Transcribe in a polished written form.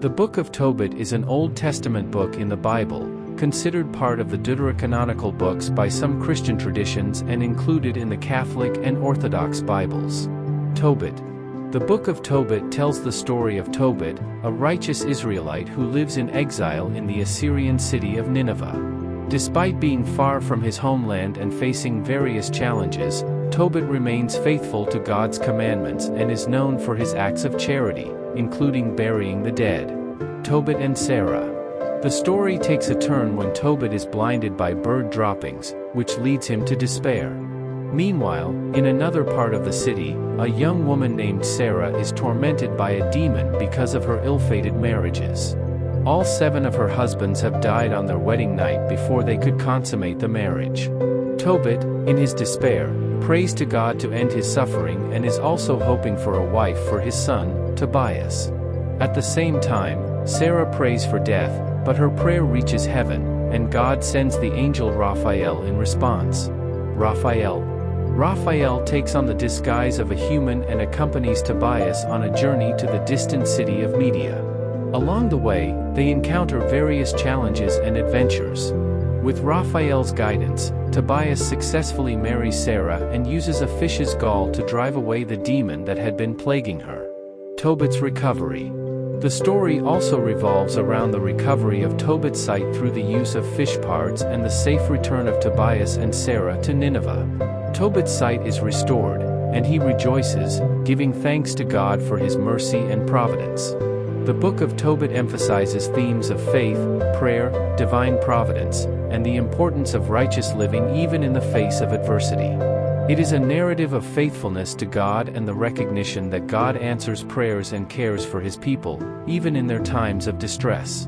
The Book of Tobit is an Old Testament book in the Bible, considered part of the Deuterocanonical books by some Christian traditions and included in the Catholic and Orthodox Bibles. Tobit. The Book of Tobit tells the story of Tobit, a righteous Israelite who lives in exile in the Assyrian city of Nineveh. Despite being far from his homeland and facing various challenges, Tobit remains faithful to God's commandments and is known for his acts of charity, including burying the dead. Tobit and Sarah. The story takes a turn when Tobit is blinded by bird droppings, which leads him to despair. Meanwhile, in another part of the city, a young woman named Sarah is tormented by a demon because of her ill-fated marriages. All 7 of her husbands have died on their wedding night before they could consummate the marriage. Tobit, in his despair, prays to God to end his suffering and is also hoping for a wife for his son, Tobias. At the same time, Sarah prays for death, but her prayer reaches heaven, and God sends the angel Raphael in response. Raphael takes on the disguise of a human and accompanies Tobias on a journey to the distant city of Media. Along the way, they encounter various challenges and adventures. With Raphael's guidance, Tobias successfully marries Sarah and uses a fish's gall to drive away the demon that had been plaguing her. Tobit's recovery. The story also revolves around the recovery of Tobit's sight through the use of fish parts and the safe return of Tobias and Sarah to Nineveh. Tobit's sight is restored, and he rejoices, giving thanks to God for his mercy and providence. The Book of Tobit emphasizes themes of faith, prayer, divine providence, and the importance of righteous living even in the face of adversity. It is a narrative of faithfulness to God and the recognition that God answers prayers and cares for his people, even in their times of distress.